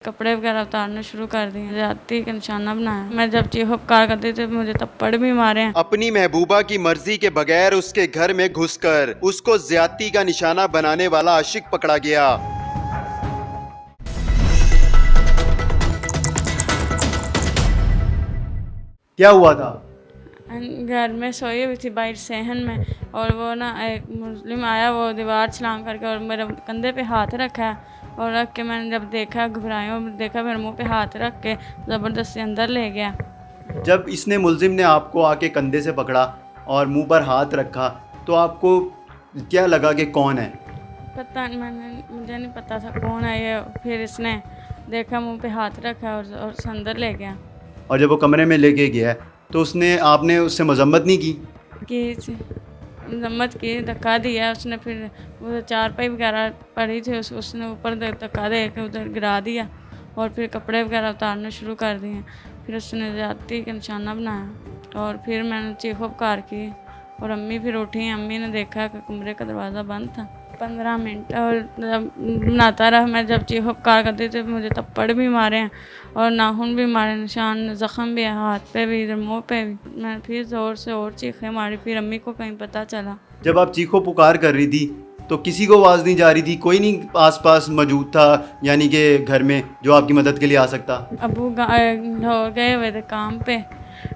कपड़े वगैरह उतारने शुरू कर दिए, ज्यादती का निशाना बनाया। मैं जब चीखो पुकार करती थी मुझे थप्पड़ भी मारे हैं। अपनी महबूबा की मर्जी के बगैर उसके घर में घुसकर उसको ज्यादती का निशाना बनाने वाला आशिक पकड़ा गया। क्या हुआ था? घर में सोई हुई थी बाहर सहन में, और वो ना एक मुस्लिम आया, वो दीवार छलांग करके और मेरे कंधे पे हाथ रखा है, और रख के मैंने जब देखा घबराया और देखा मेरे मुंह पे हाथ रख के ज़बरदस्ती अंदर ले गया। जब इसने मुलजिम ने आपको आके कंधे से पकड़ा और मुंह पर हाथ रखा तो आपको क्या लगा कि कौन है? पता नहीं, मुझे नहीं पता था कौन है ये। फिर इसने देखा मुंह पे हाथ रखा और अंदर ले गया। और जब वो कमरे में लेके गया तो आपने उससे मजम्मत नहीं की? कि मजम्मत की, धक्का दिया उसने। फिर वो चारपाई वगैरह पड़ी थी उसने ऊपर धक्का दे के उधर गिरा दिया, और फिर कपड़े वगैरह उतारने शुरू कर दिए। फिर उसने ज्यादती का निशाना बनाया, और फिर मैंने चीखो पुकार की, और अम्मी फिर उठी। अम्मी ने देखा कि कमरे का दरवाज़ा बंद था। 15 मिनट और जब बनाता रहा। मैं जब चीखो पुकार करती थी मुझे थप्पड़ भी मारे हैं, और नाखून भी मारे, निशान ज़ख़म भी है हाथ पे भी, इधर मुँह पे भी। मैं फिर ज़ोर से और चीखें मारी। फिर अम्मी को कहीं पता चला। जब आप चीखो पुकार कर रही थी तो किसी को आवाज़ नहीं जा रही थी? कोई नहीं आसपास मौजूद था यानी कि घर में जो आपकी मदद के लिए आ सकता? अबू गए हुए थे काम पे,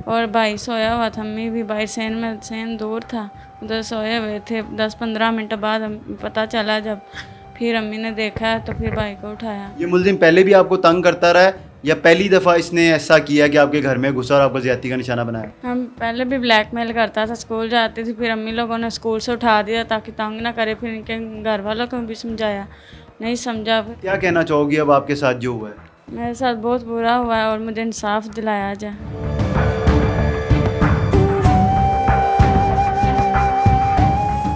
और भाई सोया हुआ था। अम्मी भी, भाई सहन दूर था, उधर सोए हुए थे। 10-15 मिनट बाद पता चला जब। फिर अम्मी ने देखा तो फिर भाई को उठाया। ये मुलजिम पहले भी आपको तंग करता रहा है या पहली दफ़ा इसने ऐसा किया कि आपके घर में घुसा और आपको ज्यादती का निशाना बनाया? हम पहले भी ब्लैकमेल करता था। स्कूल जाती थी, फिर अम्मी लोगों ने स्कूल से उठा दिया ताकि तंग ना करे। फिर इनके घर वालों को भी समझाया, नहीं समझा। क्या कहना चाहोगी अब आपके साथ जो हुआ है? मेरे साथ बहुत बुरा हुआ है और मुझे इंसाफ दिलाया जाए।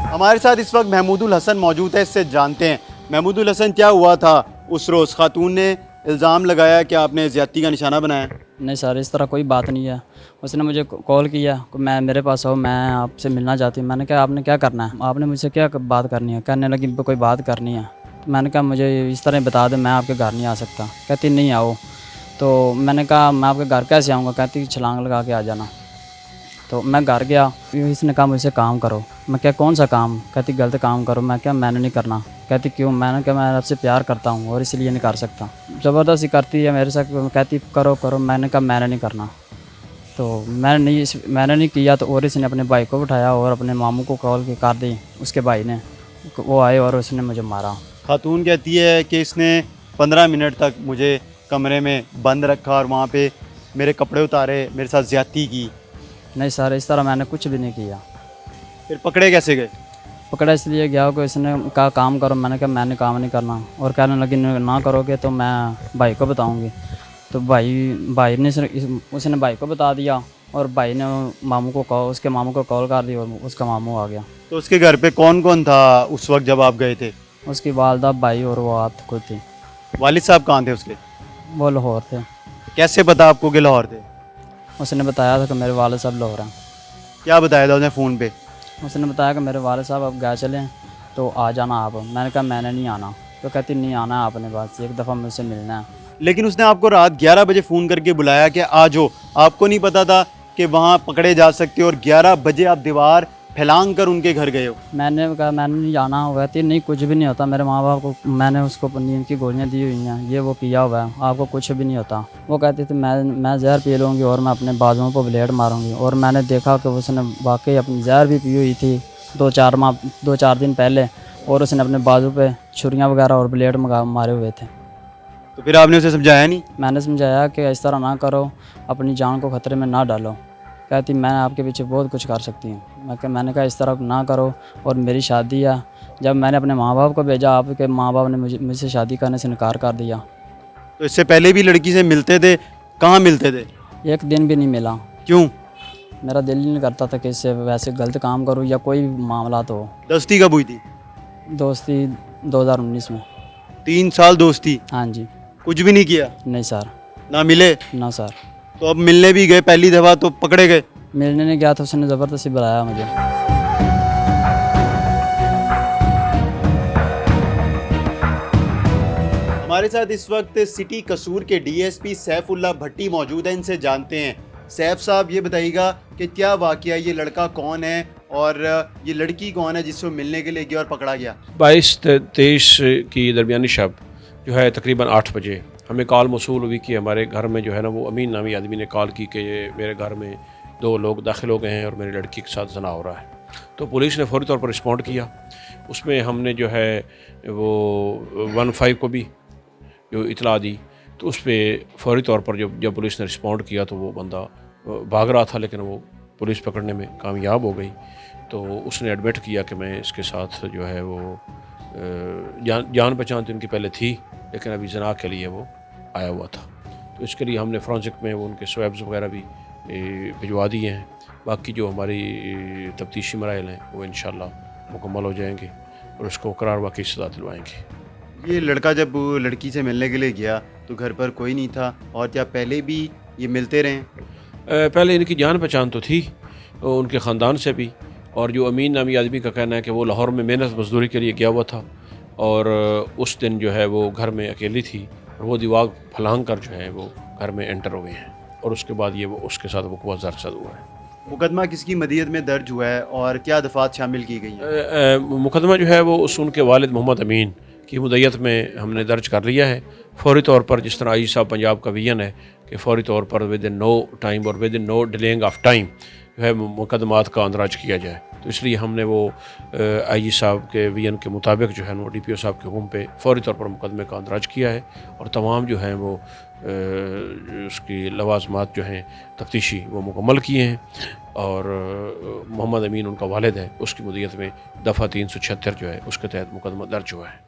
हमारे साथ इस वक्त महमूदुल हसन मौजूद है, इससे जानते हैं। महमूदुल हसन, क्या हुआ था उस रोज़? खातून ने इल्ज़ाम लगाया कि आपने ज़्यादती का निशाना बनाया। नहीं सर, इस तरह कोई बात नहीं है। उसने मुझे कॉल किया, मैं मेरे पास हो, मैं आपसे मिलना चाहती हूँ। मैंने कहा आपने क्या करना है, आपने मुझसे क्या बात करनी है? कहने लगी कोई बात करनी है। तो मैंने कहा मुझे इस तरह बता दें, मैं आपके घर नहीं आ सकता। कहती नहीं आओ। तो मैंने कहा मैं आपके घर कैसे आऊँगा? कहती छलांग लगा के आ जाना। तो मैं घर गया, इसने कहा मुझसे काम करो। मैं क्या कौन सा काम? कहती गलत काम करो। मैं क्या मैंने नहीं करना। कहती क्यों? मैंने कहा मैं आपसे प्यार करता हूँ और इसलिए नहीं कर सकता। ज़बरदस्ती करती है मेरे साथ, कहती करो करो। मैंने कहा मैंने नहीं करना। तो मैंने नहीं किया। तो और इसने अपने भाई को उठाया और अपने मामू को कॉल कर दी। उसके भाई ने, वो आए और उसने मुझे मारा। खातून कहती है कि इसने 15 मिनट तक मुझे कमरे में बंद रखा और वहाँ पे मेरे कपड़े उतारे, मेरे साथ ज़्यादती की। नहीं सर, इस तरह मैंने कुछ भी नहीं किया। फिर पकड़े कैसे गए? पकड़ा इसलिए गया कि इसने कहा काम करो। मैंने कहा मैंने काम नहीं करना, और कहने लगी ना करोगे तो मैं भाई को बताऊंगी। तो भाई ने उसने भाई को बता दिया, और भाई ने उसके मामू को कॉल कर दी और उसका मामू आ गया। तो उसके घर पे कौन कौन था उस वक्त जब आप गए थे? उसकी वालदा, भाई और वो आप खुद थी। वालिद साहब कहाँ थे उसके? वो लाहौर थे। कैसे पता आपको कि लाहौर थे? उसने बताया था कि मेरे वाले साहब लाहौर हैं। क्या बताया था उसने फ़ोन पे? उसने बताया कि मेरे वाले साहब अब गए चलें तो आ जाना आप। मैंने कहा मैंने नहीं आना। तो कहती नहीं आना है आपने, बस एक दफ़ा मुझसे मिलना है। लेकिन उसने आपको रात 11 बजे फ़ोन करके बुलाया कि आ जाओ। आपको नहीं पता था कि वहाँ पकड़े जा सकते हो, और 11 बजे आप दीवार फैलांग कर उनके घर गए हो? मैंने कहा मैंने नहीं जाना। हो कहती नहीं कुछ भी नहीं होता। मेरे माँ बाप को मैंने उसको नींद की गोलियाँ दी हुई हैं, ये वो पिया हुआ है, आपको कुछ भी नहीं होता। वो कहती थी मैं जहर पी लूँगी और मैं अपने बाजुओं पर ब्लेड मारूंगी। और मैंने देखा कि उसने वाकई अपनी जहर भी पी हुई थी 2-4 दिन पहले, और उसने अपने बाजू पे छुरियाँ वगैरह और ब्लेड मारे हुए थे। तो फिर आपने उसे समझाया नहीं? मैंने समझाया कि इस तरह ना करो, अपनी जान को ख़तरे में ना डालो। कहती मैं आपके पीछे बहुत कुछ कर सकती हूँ। मैंने कहा इस तरह ना करो, और मेरी शादी है। जब मैंने अपने माँ बाप को भेजा, आपके माँ बाप ने मुझसे शादी करने से इनकार कर दिया। तो इससे पहले भी लड़की से मिलते थे? कहाँ मिलते थे? एक दिन भी नहीं मिला। क्यों? मेरा दिल ही नहीं करता था कि इससे वैसे गलत काम करूँ या कोई मामला तो हो। दोस्ती कब हुई थी? दोस्ती 2019 में। 3 साल दोस्ती? हाँ जी। कुछ भी नहीं किया? नहीं सर। ना मिले? ना सर। तो अब मिलने भी गए पहली दफ़ा तो पकड़े गए? मिलने नहीं गया तो उसने ज़बरदस्ती बुलाया मुझे। हमारे हमारे साथ इस वक्त सिटी कसूर के डीएसपी सैफुल्लाह भट्टी मौजूद हैं, इनसे जानते हैं। सैफ साहब, ये बताइएगा कि क्या वाकया, ये लड़का कौन है और ये लड़की कौन है जिससे मिलने के लिए गया और पकड़ा गया? 22-23 की दरमियानी शब जो है तकरीबन 8 बजे हमें कॉल मौसूल हुई कि हमारे घर में जो है ना वो अमीन नामी आदमी ने कॉल की कि मेरे घर में 2 लोग दाखिल हो गए हैं और मेरी लड़की के साथ जना हो रहा है। तो पुलिस ने फौरी तौर पर रिस्पॉन्ड किया। उसमें हमने जो है वो 15 को भी जो इतला दी, तो उस पर फौरी तौर पर जब पुलिस ने रिस्पॉन्ड किया तो वो बंदा भाग रहा था, लेकिन वो पुलिस पकड़ने में कामयाब हो गई। तो उसने एडमिट किया कि मैं इसके साथ जो है वो जान पहचान तो इनकी पहले थी, लेकिन अभी जना के लिए वो आया हुआ था। तो इसके लिए हमने फोरेंसिक में वो उनके स्वैब्स वगैरह भी भिजवा दिए हैं। बाकी जो हमारी तफ्तीशी मराइल हैं वो इंशाल्लाह मुकम्मल हो जाएंगे और उसको करार वाकई सज़ा दिलवाएंगे। ये लड़का जब लड़की से मिलने के लिए गया तो घर पर कोई नहीं था, और क्या पहले भी ये मिलते रहे? पहले इनकी जान पहचान तो थी उनके ख़ानदान से भी, और जो अमीन नामी आदमी का कहना है कि वो लाहौर में मेहनत मजदूरी के लिए गया हुआ था और उस दिन जो है वो घर में अकेली थी और वो दीवार फलांग कर जो है वो घर में एंटर हो गए हैं और उसके बाद ये वो उसके साथ वक़ुआ दर्ज हुआ है। मुकदमा किसकी मदीयत में दर्ज हुआ है और क्या दफात शामिल की गई हैं? मुकदमा जो है वो उनके वालिद मोहम्मद अमीन की मुद्दत में हमने दर्ज कर लिया है। फौरी तौर पर जिस तरह आई साहब पंजाब का विजन है कि फौरी तौर पर विद इन नो टाइम और within no delaying of time जो है मुकदमात का अंदराज किया जाए, तो इसलिए हमने वो आई साहब के विजन के मुताबिक जो है वो DPO साहब के हुक्म पे फौरी तौर पर मुकदमे का अंदराज किया है और तमाम जो हैं वो उसकी लवाजमात जो हैं तफ्तीशी वो मुकम्मल किए हैं। और मोहम्मद अमीन उनका वालिद है, उसकी मुद्दत में दफ़ा 376 जो है उसके तहत मुकदमा दर्ज हुआ है।